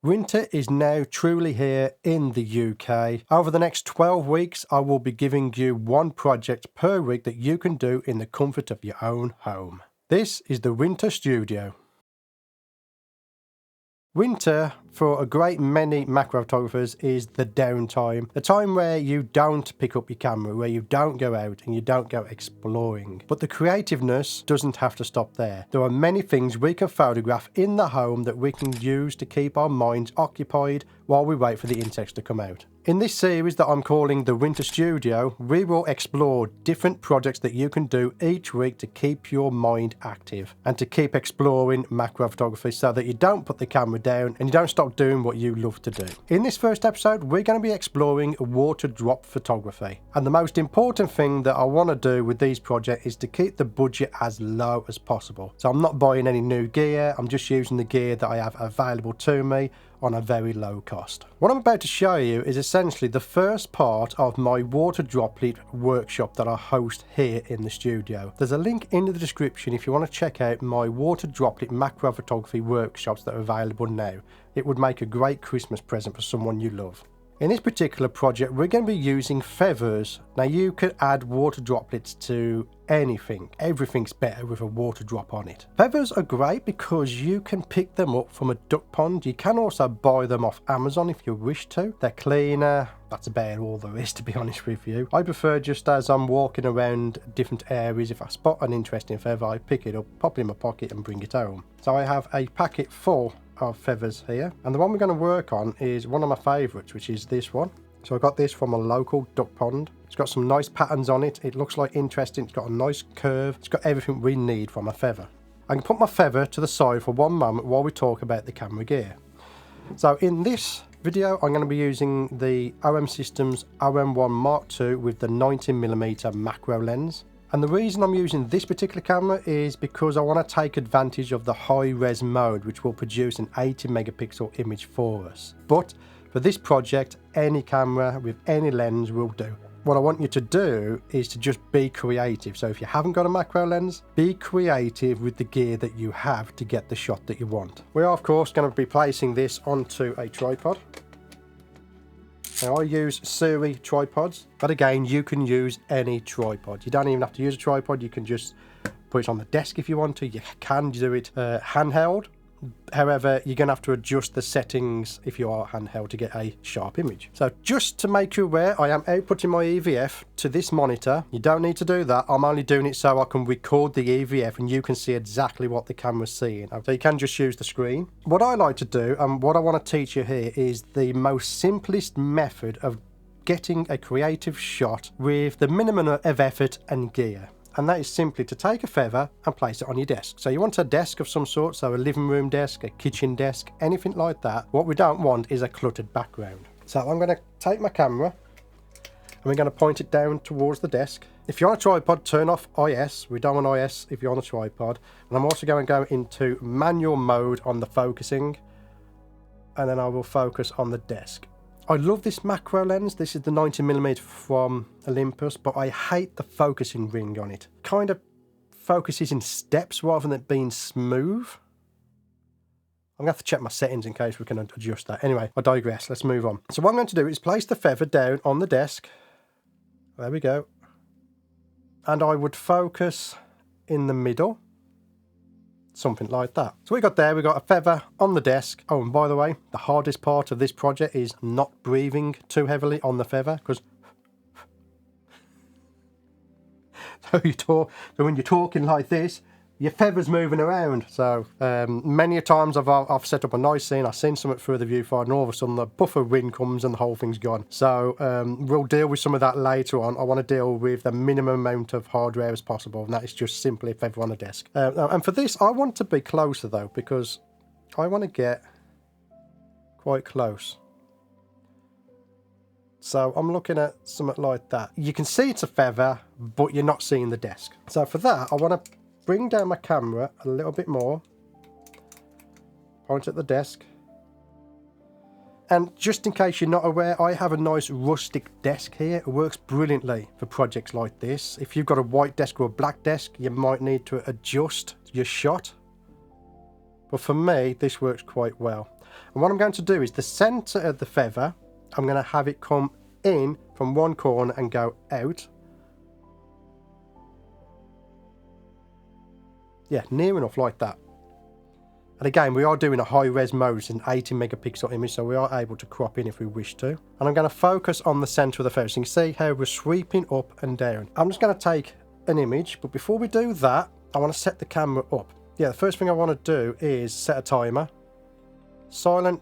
Winter is now truly here in the UK. Over the next 12 weeks, I will be giving you one project per week that you can do in the comfort of your own home. This is the Winter Studio. Winter, for a great many macro photographers, is the downtime. The time where you don't pick up your camera, where you don't go out and you don't go exploring. But the creativeness doesn't have to stop there. There are many things we can photograph in the home that we can use to keep our minds occupied while we wait for the insects to come out. In this series that I'm calling the Winter Studio, we will explore different projects that you can do each week to keep your mind active and to keep exploring macro photography so that you don't put the camera down and you don't stop doing what you love to do. In this first episode, we're going to be exploring water drop photography. And the most important thing that I want to do with these projects is to keep the budget as low as possible. So I'm not buying any new gear, I'm just using the gear that I have available to me on a very low cost. What I'm about to show you is essentially the first part of my water droplet workshop that I host here in the studio. There's a link in the description if you want to check out my water droplet macro photography workshops that are available now. It would make a great Christmas present for someone you love. In this particular project, we're going to be using feathers. Now, you could add water droplets to anything. Everything's better with a water drop on it. Feathers are great because you can pick them up from a duck pond. You can also buy them off Amazon if you wish to. They're cleaner. That's about all there is, to be honest with you. I prefer, just as I'm walking around different areas, if I spot an interesting feather, I pick it up, pop it in my pocket and bring it home. So I have a packet full of feathers here, and the one we're going to work on is one of my favorites, which is this one. So I got this from a local duck pond. It's got some nice patterns on it. It looks like interesting. It's got a nice curve. It's got everything we need from a feather. I can put my feather to the side for one moment while we talk about the camera gear. So in this video, I'm going to be using the OM Systems OM1 Mark II with the 90mm macro lens. And the reason I'm using this particular camera is because I want to take advantage of the high-res mode, which will produce an 80 megapixel image for us. But for this project, any camera with any lens will do. What I want you to do is to just be creative. So if you haven't got a macro lens, be creative with the gear that you have to get the shot that you want. We are, of course, going to be placing this onto a tripod. Now, I use Suri tripods, but again, you can use any tripod. You don't even have to use a tripod. You can just put it on the desk if you want to. You can do it handheld. However, you're going to have to adjust the settings if you are handheld to get a sharp image. So just to make you aware, I am outputting my EVF to this monitor. You don't need to do that. I'm only doing it so I can record the EVF and you can see exactly what the camera's seeing. So you can just use the screen. What I like to do, and what I want to teach you here, is the most simplest method of getting a creative shot with the minimum of effort and gear. And that is simply to take a feather and place it on your desk. So you want a desk of some sort, so a living room desk, a kitchen desk, anything like that. What we don't want is a cluttered background. So I'm going to take my camera and we're going to point it down towards the desk. If you're on a tripod, turn off IS. We don't want IS if you're on a tripod. And I'm also going to go into manual mode on the focusing, and then I will focus on the desk. I love this macro lens. This is the 90mm from Olympus, but I hate the focusing ring on it. Kind of focuses in steps rather than it being smooth. I'm going to have to check my settings in case we can adjust that. Anyway, I digress. Let's move on. So what I'm going to do is place the feather down on the desk. There we go. And I would focus in the middle. Something like that. So we got a feather on the desk. Oh, and by the way, the hardest part of this project is not breathing too heavily on the feather, because so when you're talking like this, your feather's moving around. So many a times I've set up a nice scene, I've seen something through the viewfinder, and all of a sudden the puff of wind comes and the whole thing's gone. So we'll deal with some of that later on. I want to deal with the minimum amount of hardware as possible, and that is just simply a feather on a desk. And for this, I want to be closer though, because I want to get quite close. So I'm looking at something like that. You can see it's a feather, but you're not seeing the desk. So for that, I want to bring down my camera a little bit more, point at the desk, and just in case you're not aware, I have a nice rustic desk here. It works brilliantly for projects like this. If you've got a white desk or a black desk, you might need to adjust your shot, but for me this works quite well. And what I'm going to do is the centre of the feather, I'm going to have it come in from one corner and go out. Yeah, near enough like that. And again, we are doing a high-res mode, it's an 80 megapixel image, so we are able to crop in if we wish to. And I'm going to focus on the centre of the feather, so you can see how we're sweeping up and down. I'm just going to take an image, but before we do that, I want to set the camera up. Yeah, the first thing I want to do is set a timer. Silent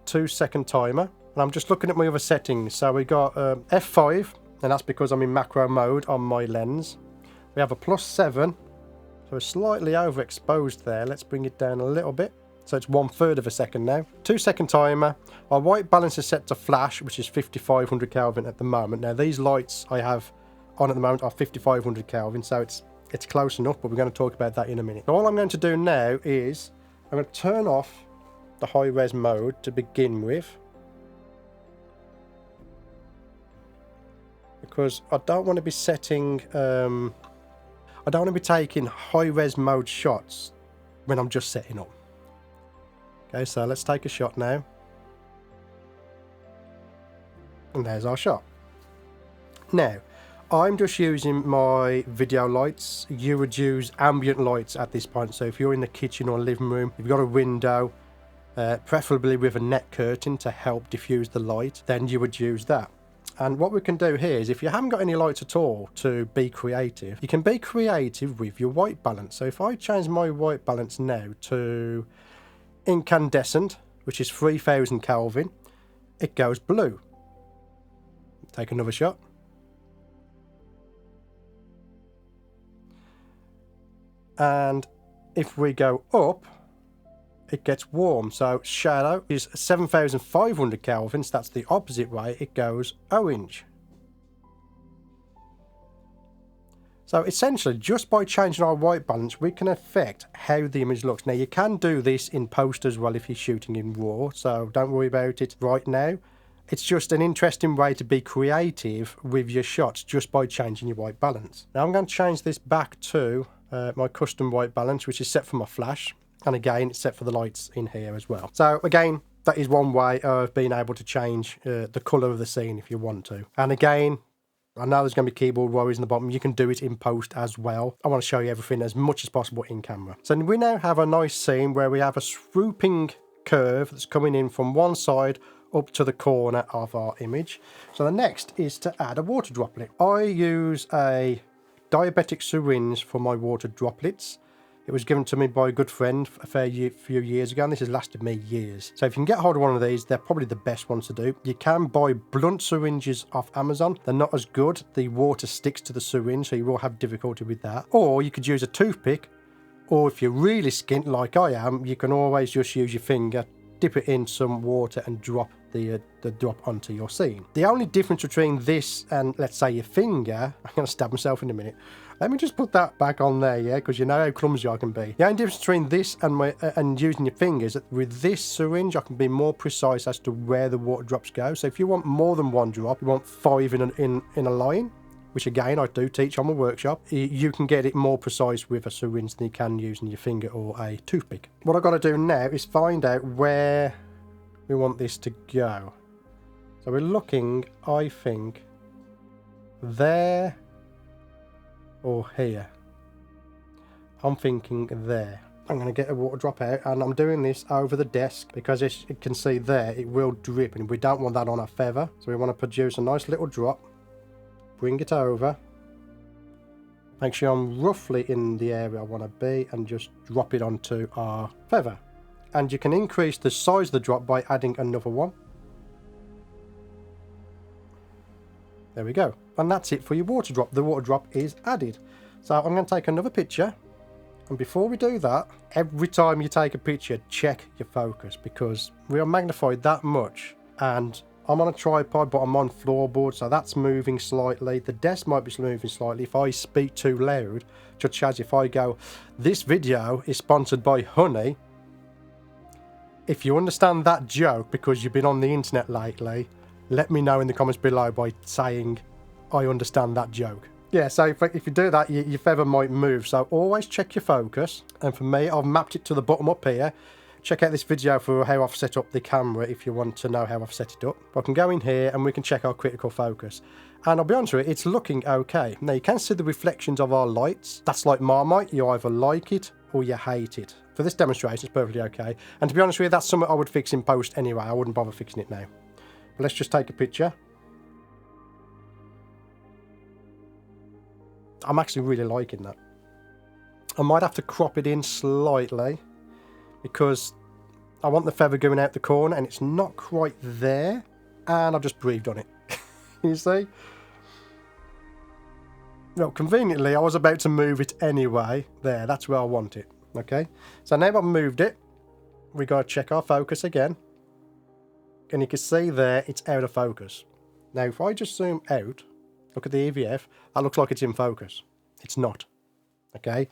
2-second timer. And I'm just looking at my other settings. So we got F5, and that's because I'm in macro mode on my lens. We have a +7. So we're slightly overexposed there. Let's bring it down a little bit. So it's 1/3 of a second now. 2-second timer. Our white balance is set to flash, which is 5500 Kelvin at the moment. Now these lights I have on at the moment are 5500 Kelvin, so it's close enough, but we're going to talk about that in a minute. So all I'm going to do now is I'm going to turn off the high-res mode to begin with, because I don't want to be setting I don't want to be taking high-res mode shots when I'm just setting up. Okay, so let's take a shot now. And there's our shot. Now, I'm just using my video lights. You would use ambient lights at this point. So if you're in the kitchen or living room, you've got a window, preferably with a net curtain to help diffuse the light, then you would use that. And what we can do here is, if you haven't got any lights at all to be creative, you can be creative with your white balance. So if I change my white balance now to incandescent, which is 3000 Kelvin, it goes blue. Take another shot. And if we go up, it gets warm. So shadow is 7500 Kelvin, so that's the opposite way, it goes orange. So essentially, just by changing our white balance, we can affect how the image looks. Now you can do this in post as well if you're shooting in RAW, so don't worry about it right now. It's just an interesting way to be creative with your shots just by changing your white balance. Now I'm going to change this back to my custom white balance, which is set for my flash. And again, it's set for the lights in here as well. So again, that is one way of being able to change the colour of the scene if you want to. And again, I know there's going to be keyboard warriors in the bottom. You can do it in post as well. I want to show you everything as much as possible in camera. So we now have a nice scene where we have a swooping curve that's coming in from one side up to the corner of our image. So the next is to add a water droplet. I use a diabetic syringe for my water droplets. It was given to me by a good friend a few years ago, and this has lasted me years. So if you can get hold of one of these, they're probably the best ones to do. You can buy blunt syringes off Amazon. They're not as good. The water sticks to the syringe, so you will have difficulty with that. Or you could use a toothpick, or if you're really skint like I am, you can always just use your finger, dip it in some water and drop the drop onto your scene. The only difference between this and, let's say, your finger, I'm going to stab myself in a minute. Let me just put that back on there, yeah, because you know how clumsy I can be. The only difference between this and using your fingers, that with this syringe, I can be more precise as to where the water drops go. So if you want more than one drop, you want 5 in a line, which again, I do teach on my workshop, you can get it more precise with a syringe than you can using your finger or a toothpick. What I've got to do now is find out where we want this to go. So we're looking, I think, there or here. I'm thinking there. I'm going to get a water drop out, and I'm doing this over the desk because as you can see there, it will drip, and we don't want that on our feather. So we want to produce a nice little drop, bring it over, make sure I'm roughly in the area I want to be, and just drop it onto our feather. And you can increase the size of the drop by adding another one. There we go. And that's it for your water drop. The water drop is added. So I'm going to take another picture. And before we do that, every time you take a picture, check your focus, because we are magnified that much. And I'm on a tripod, but I'm on floorboard, so that's moving slightly. The desk might be moving slightly. If I speak too loud, such as if I go, "This video is sponsored by Honey," if you understand that joke because you've been on the internet lately, let me know in the comments below by saying, "I understand that joke." Yeah, so if you do that, your feather might move. So always check your focus. And for me, I've mapped it to the bottom up here, Check out this video for how I've set up the camera if you want to know how I've set it up. I can go in here and we can check our critical focus. And I'll be honest with you, it's looking okay. Now you can see the reflections of our lights. That's like Marmite, you either like it or you hate it. For this demonstration, it's perfectly okay. And to be honest with you, that's something I would fix in post anyway. I wouldn't bother fixing it now. But let's just take a picture. I'm actually really liking that. I might have to crop it in slightly because I want the feather going out the corner and it's not quite there. And I've just breathed on it. You see? No, conveniently, I was about to move it anyway. There, that's where I want it. Okay, so now I've moved it. We got to check our focus again. And you can see there, it's out of focus. Now, if I just zoom out, look at the EVF, that looks like it's in focus. It's not. Okay,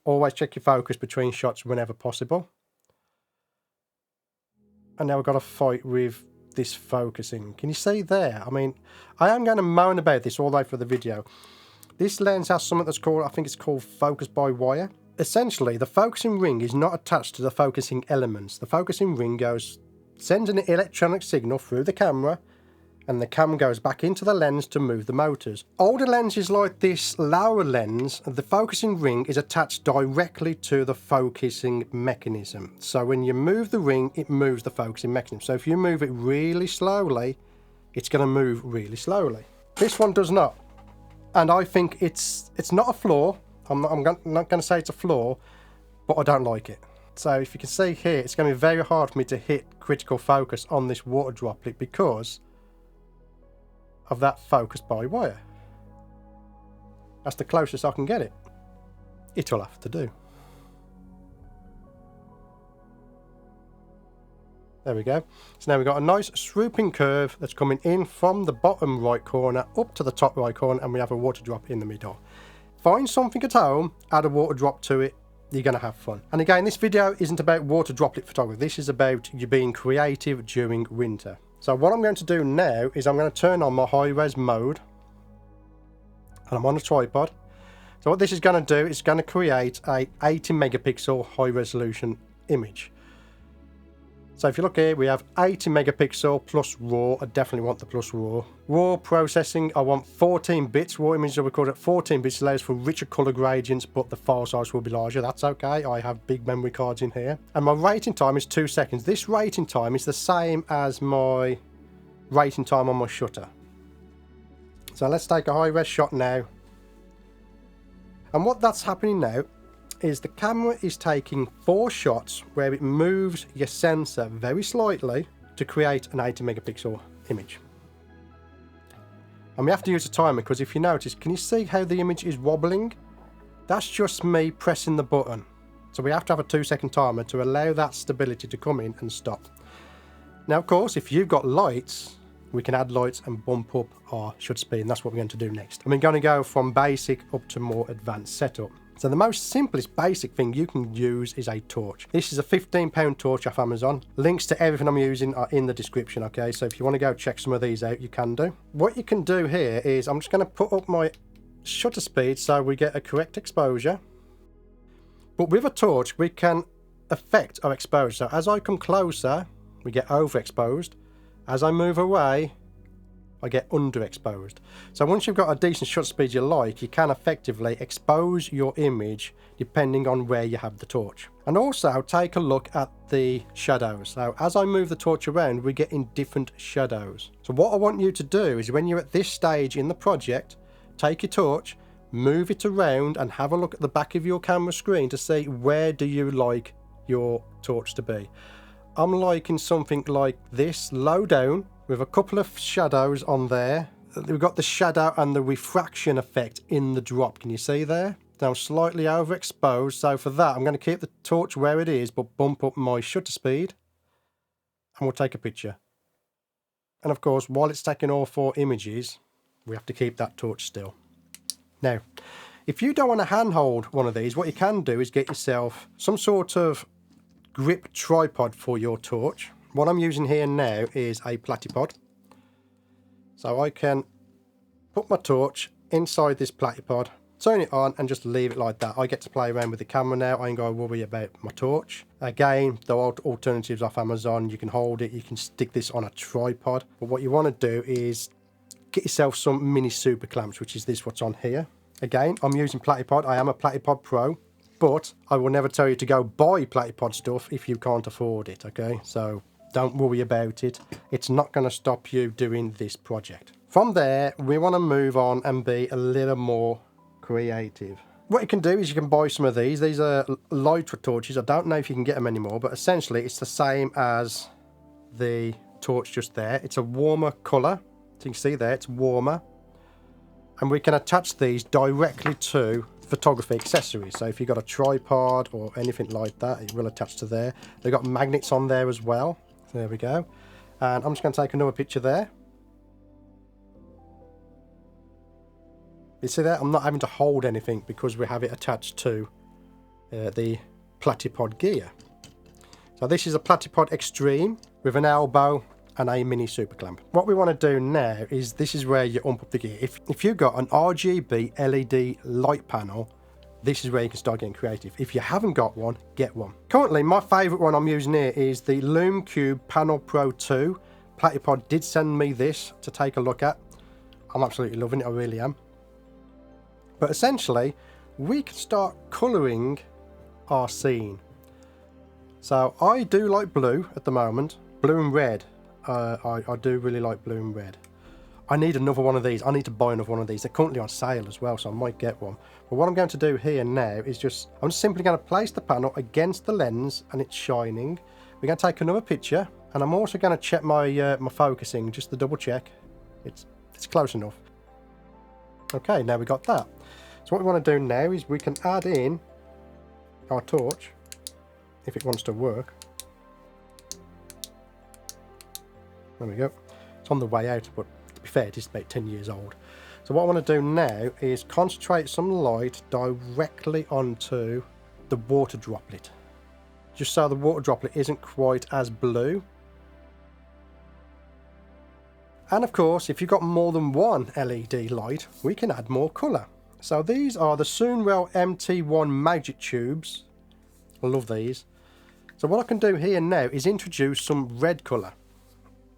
always check your focus between shots whenever possible. And now we've got to fight with this focusing. Can you see there? I mean, I am going to moan about this all the way for the video. This lens has something that's called, I think it's called focus by wire. Essentially, the focusing ring is not attached to the focusing elements. The focusing ring sends an electronic signal through the camera, and the camera goes back into the lens to move the motors. Older lenses like this lower lens, the focusing ring is attached directly to the focusing mechanism. So when you move the ring, it moves the focusing mechanism. So if you move it really slowly, it's going to move really slowly. This one does not. And I think it's not a flaw. I'm not going to say it's a flaw, but I don't like it. So if you can see here, it's going to be very hard for me to hit critical focus on this water droplet because of that focus by wire. That's the closest I can get it. It'll have to do. There we go. So now we've got a nice swooping curve that's coming in from the bottom right corner up to the top right corner, and we have a water drop in the middle. Find something at home, add a water drop to it, you're going to have fun. And again, this video isn't about water droplet photography. This is about you being creative during winter. So what I'm going to do now is I'm going to turn on my high-res mode. And I'm on a tripod. So what this is going to do is going to create a 80 megapixel high resolution image. So if you look here, we have 80 megapixel plus RAW. I definitely want the plus RAW. RAW processing, I want 14 bits. RAW images are recorded at 14 bits, allows for richer color gradients, but the file size will be larger. That's okay. I have big memory cards in here. And my rating time is 2 seconds. This rating time is the same as my rating time on my shutter. So let's take a high-res shot now. And what that's happening now is the camera is taking 4 shots where it moves your sensor very slightly to create an 80 megapixel image. And we have to use a timer because if you notice, can you see how the image is wobbling? That's just me pressing the button. So we have to have a 2-second timer to allow that stability to come in and stop. Now, of course, if you've got lights, we can add lights and bump up our shutter speed, and that's what we're going to do next. And we're going to go from basic up to more advanced setup. So the most simplest basic thing you can use is a torch. This is a £15 torch off Amazon. Links to everything I'm using are in the description, okay? So if you want to go check some of these out, you can do. What you can do here is I'm just going to put up my shutter speed so we get a correct exposure. But with a torch, we can affect our exposure. So as I come closer, we get overexposed. As I move away, I get underexposed. So once you've got a decent shutter speed you like, you can effectively expose your image depending on where you have the torch. And also take a look at the shadows. So as I move the torch around, we're getting different shadows. So what I want you to do is when you're at this stage in the project, take your torch, move it around and have a look at the back of your camera screen to see where do you like your torch to be. I'm liking something like this, low down, with a couple of shadows on there. We've got the shadow and the refraction effect in the drop. Can you see there? Now slightly overexposed. So for that, I'm going to keep the torch where it is, but bump up my shutter speed. And we'll take a picture. And of course, while it's taking all 4 images, we have to keep that torch still. Now, if you don't want to handhold one of these, what you can do is get yourself some sort of grip tripod for your torch. What I'm using here now is a platypod. So I can put my torch inside this platypod Turn it on and just leave it like that. I get to play around with the camera now. I ain't got to worry about my torch. Again, there are alternatives off Amazon. You can hold it, you can stick this on a tripod. But what you want to do is get yourself some mini super clamps, which is this what's on here. Again, I'm using Platypod. I am a Platypod Pro, but I will never tell you to go buy Platypod stuff if you can't afford it, okay? So don't worry about it. It's not going to stop you doing this project. From there, we want to move on and be a little more creative. What you can do is you can buy some of these. These are lighter torches. I don't know if you can get them anymore, but essentially it's the same as the torch just there. It's a warmer colour. So you can see there, it's warmer. And we can attach these directly to photography accessories. So if you've got a tripod or anything like that, it will attach to there. They've got magnets on there as well. There we go. And I'm just going to take another picture there. You see that? I'm not having to hold anything because we have it attached to the Platypod gear. So this is a Platypod Extreme with an elbow and a mini super clamp. What we want to do now is, this is where you ump up the gear. If you've got an RGB LED light panel, this is where you can start getting creative. If you haven't got one, get one. Currently, my favourite one I'm using here is the Lume Cube Panel Pro 2. Platypod did send me this to take a look at. I'm absolutely loving it, I really am. But essentially, we can start colouring our scene. So I do like blue at the moment. Blue and red. I do really like blue and red. I need another one of these. I need to buy another one of these. They're currently on sale as well, so I might get one. But what I'm going to do here now is I'm simply going to place the panel against the lens and it's shining. We're going to take another picture, and I'm also going to check my my focusing, just to double check. It's close enough. Okay, now we got that. So what we want to do now is we can add in our torch, if it wants to work. There we go. It's on the way out, but to be fair, it is about 10 years old. So what I want to do now is concentrate some light directly onto the water droplet. Just so the water droplet isn't quite as blue. And of course, if you've got more than one LED light, we can add more colour. So these are the Soonwell MT1 Magic Tubes. I love these. So what I can do here now is introduce some red colour.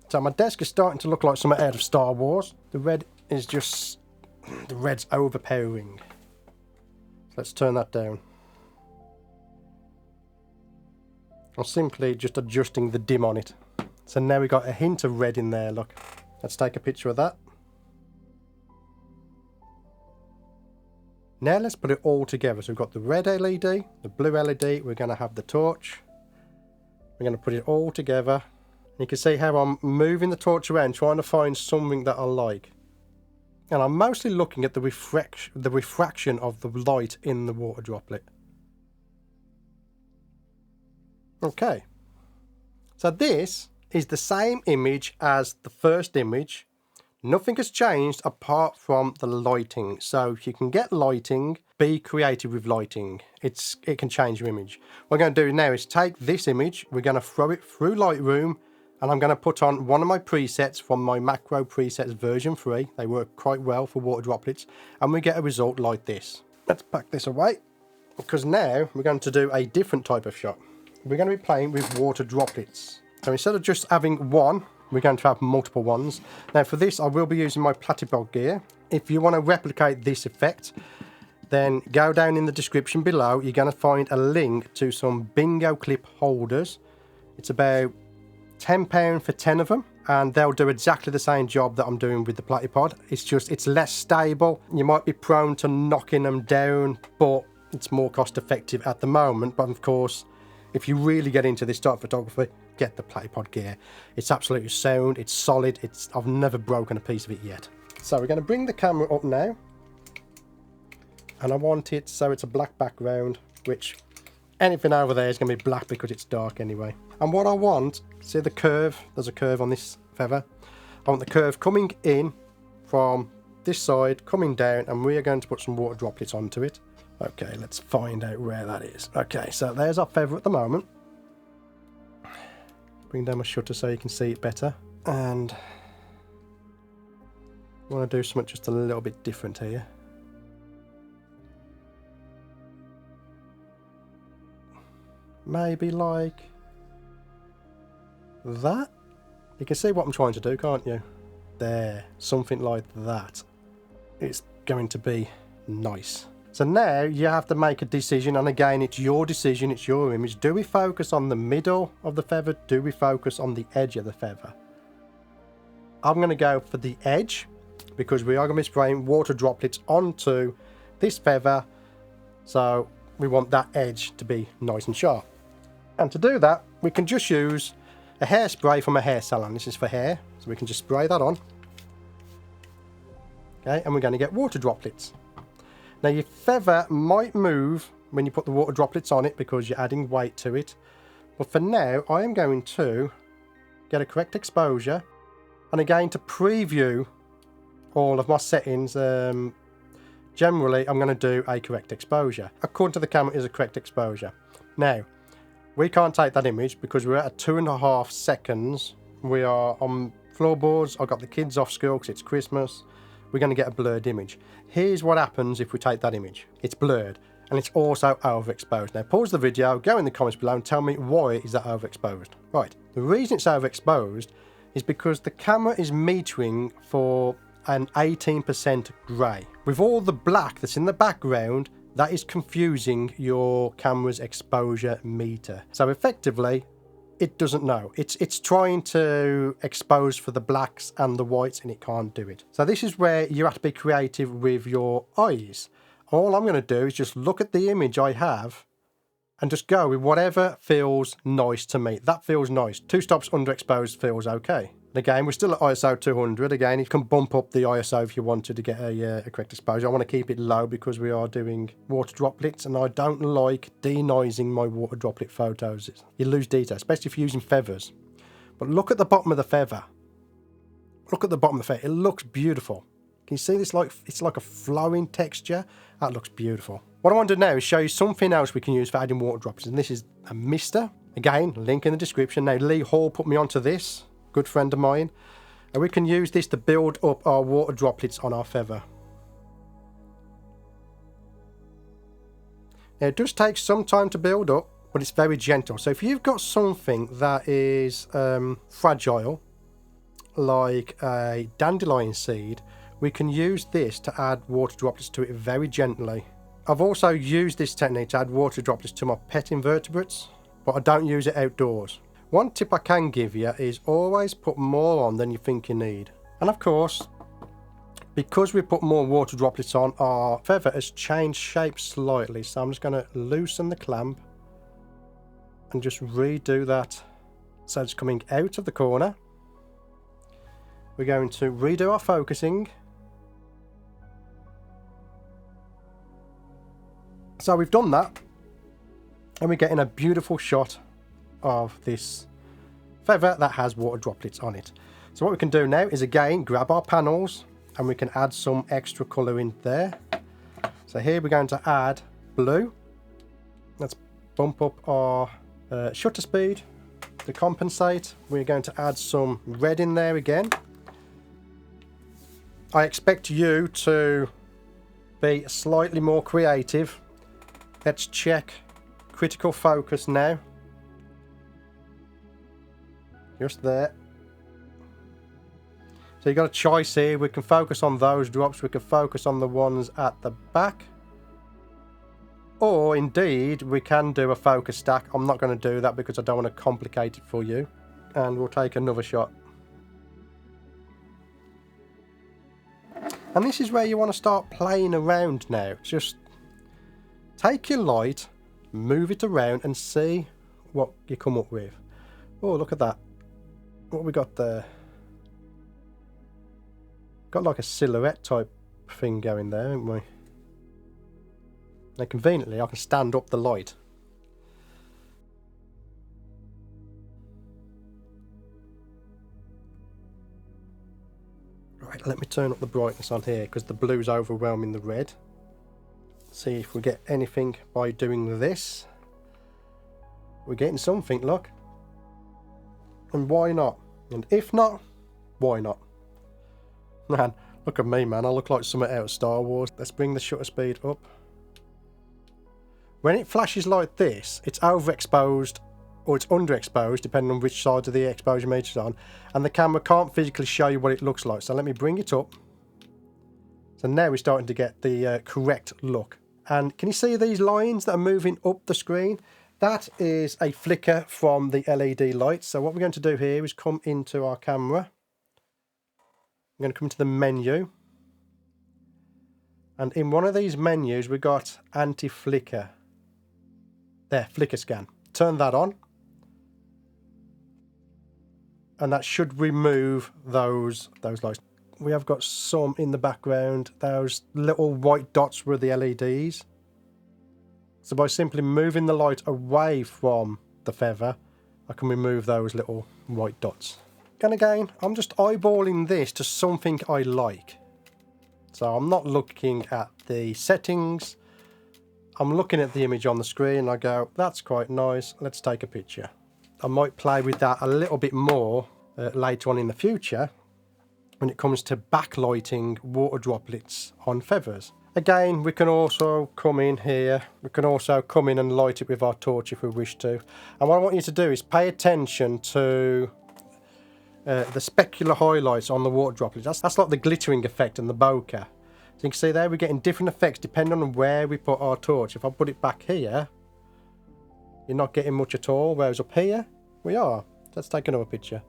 So my desk is starting to look like something out of Star Wars. The red is just... the red's overpowering. Let's turn that down. I'm simply just adjusting the dim on it. So now we've got a hint of red in there, look. Let's take a picture of that. Now let's put it all together. So we've got the red LED, the blue LED, we're going to have the torch. We're going to put it all together. You can see how I'm moving the torch around, trying to find something that I like. And I'm mostly looking at the refraction of the light in the water droplet. Okay. So this is the same image as the first image. Nothing has changed apart from the lighting. So if you can get lighting, be creative with lighting. It can change your image. What we're going to do now is take this image, we're going to throw it through Lightroom, and I'm going to put on one of my presets from my macro presets version 3. They work quite well for water droplets, and we get a result like this. Let's pack this away, because now we're going to do a different type of shot. We're going to be playing with water droplets. So instead of just having one, we're going to have multiple ones. Now for this, I will be using my Platypod gear. If you want to replicate this effect, then go down in the description below. You're going to find a link to some bingo clip holders. It's about £10 for 10 of them, and they'll do exactly the same job that I'm doing with the Platypod. It's less stable. You might be prone to knocking them down, but it's more cost effective at the moment. But of course, if you really get into this type of photography, get the Platypod gear. It's absolutely sound, it's solid, I've never broken a piece of it yet. So we're going to bring the camera up now, and I want it so it's a black background, which anything over there is going to be black because it's dark anyway. And what I want, see the curve, there's a curve on this feather. I want the curve coming in from this side, coming down, and we are going to put some water droplets onto it. Okay, let's find out where that is. Okay, so there's our feather at the moment. Bring down my shutter so you can see it better. And I want to do something just a little bit different here. maybe like that. You can see what I'm trying to do, can't you? There, something like that. It's going to be nice. So now you have to make a decision, and again, it's your decision, it's your image. Do we focus on the middle of the feather? Do we focus on the edge of the feather? I'm going to go for the edge, because we are going to be spraying water droplets onto this feather, so we want that edge to be nice and sharp. And to do that, we can just use a hairspray from a hair salon. This is for hair, so we can just spray that on. Okay, and we're going to get water droplets. Now your feather might move when you put the water droplets on it because you're adding weight to it. But for now, I am going to get a correct exposure. And again, to preview all of my settings, generally I'm going to do a correct exposure. According to the camera, it is a correct exposure. Now, we can't take that image because we're at 2.5 seconds. We are on floorboards. I've got the kids off school because it's Christmas. We're going to get a blurred image. Here's what happens if we take that image. It's blurred and it's also overexposed. Now pause the video, go in the comments below and tell me why is that overexposed. Right, the reason it's overexposed is because the camera is metering for an 18% grey. With all the black that's in the background, that is confusing your camera's exposure meter. So effectively, it doesn't know. It's trying to expose for the blacks and the whites, and it can't do it. So this is where you have to be creative with your eyes. All I'm going to do is just look at the image I have and just go with whatever feels nice to me. That feels nice. 2 stops underexposed feels okay. And again, we're still at ISO 200. Again, you can bump up the ISO if you wanted to get a correct exposure. I want to keep it low because we are doing water droplets, and I don't like denoising my water droplet photos. You lose detail, especially if you're using feathers. But look at the bottom of the feather. Look at the bottom of the feather. It looks beautiful. Can you see this? It's like a flowing texture. That looks beautiful. What I want to do now is show you something else we can use for adding water droplets, and this is a mister. Again, link in the description. Now, Lee Hall put me onto this. Good friend of mine, and we can use this to build up our water droplets on our feather. Now it does take some time to build up, but it's very gentle. So if you've got something that is fragile, like a dandelion seed, we can use this to add water droplets to it very gently. I've also used this technique to add water droplets to my pet invertebrates, but I don't use it outdoors. One tip I can give you is always put more on than you think you need. And of course, because we put more water droplets on, our feather has changed shape slightly. So I'm just going to loosen the clamp and just redo that. So it's coming out of the corner. We're going to redo our focusing. So we've done that, and we're getting a beautiful shot of this feather that has water droplets on it. So what we can do now is again grab our panels, and we can add some extra colour in there. So here we're going to add blue. Let's bump up our shutter speed to compensate. We're going to add some red in there again. I expect you to be slightly more creative. Let's check critical focus now. Just there. So you've got a choice here. We can focus on those drops. We can focus on the ones at the back. Or indeed, we can do a focus stack. I'm not going to do that because I don't want to complicate it for you. And we'll take another shot. And this is where you want to start playing around now. Just take your light, move it around and see what you come up with. Oh, look at that. What have we got there? Got like a silhouette type thing going there, haven't we? Now conveniently I can stand up the light. Right, let me turn up the brightness on here because the blue's overwhelming the red. See if we get anything by doing this. We're getting something, look. And why not? And if not, why not? Man, look at me, man. I look like something out of Star Wars. Let's bring the shutter speed up. When it flashes like this, it's overexposed or it's underexposed, depending on which side of the exposure meter is on, and the camera can't physically show you what it looks like. So let me bring it up. So now we're starting to get the correct look. And can you see these lines that are moving up the screen? That is a flicker from the LED lights. So what we're going to do here is come into our camera. I'm going to come into the menu. And in one of these menus, we've got anti-flicker. There, flicker scan. Turn that on. And that should remove those lights. We have got some in the background. Those little white dots were the LEDs. So by simply moving the light away from the feather, I can remove those little white dots. And again, I'm just eyeballing this to something I like. So I'm not looking at the settings. I'm looking at the image on the screen and I go, that's quite nice, let's take a picture. I might play with that a little bit more later on in the future when it comes to backlighting water droplets on feathers. Again, we can also come in here, we can also come in and light it with our torch if we wish to. And what I want you to do is pay attention to the specular highlights on the water droplets. That's like the glittering effect and the bokeh. So you can see there we're getting different effects depending on where we put our torch. If I put it back here, you're not getting much at all, whereas up here, we are. Let's take another picture.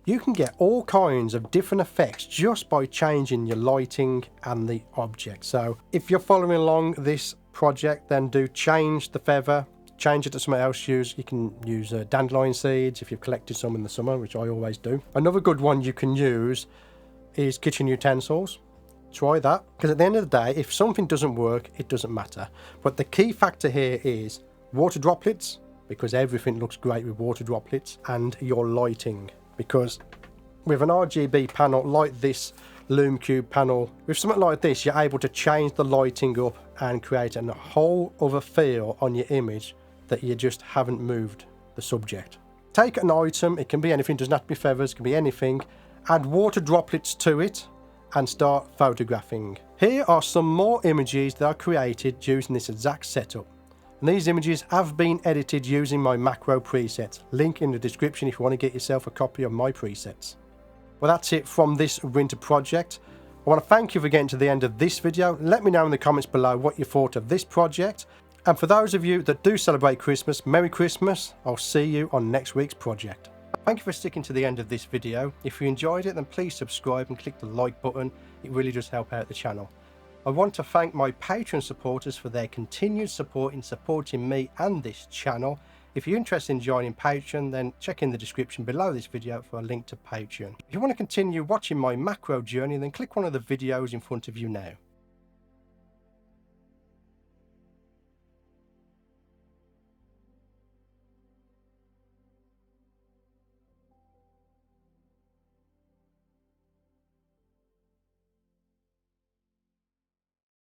You can get all kinds of different effects just by changing your lighting and the object. So if you're following along this project, then do change the feather, change it to something else. You can use dandelion seeds if you've collected some in the summer, which I always do. Another good one you can use is kitchen utensils. Try that, because at the end of the day, if something doesn't work, it doesn't matter. But the key factor here is water droplets, because everything looks great with water droplets, and your lighting, because with an RGB panel like this Lume Cube panel, with something like this, you're able to change the lighting up and create a whole other feel on your image that you just haven't moved the subject. Take an item, it can be anything, it doesn't have to be feathers, it can be anything, add water droplets to it and start photographing. Here are some more images that I created using this exact setup. And these images have been edited using my macro presets. Link in the description if you want to get yourself a copy of my presets. Well, that's it from this winter project. I want to thank you for getting to the end of this video. Let me know in the comments below what you thought of this project. And for those of you that do celebrate Christmas, Merry Christmas. I'll see you on next week's project. Thank you for sticking to the end of this video. If you enjoyed it, then please subscribe and click the like button. It really does help out the channel. I want to thank my Patreon supporters for their continued support in supporting me and this channel. If you're interested in joining Patreon, then check in the description below this video for a link to Patreon. If you want to continue watching my macro journey, then click one of the videos in front of you now.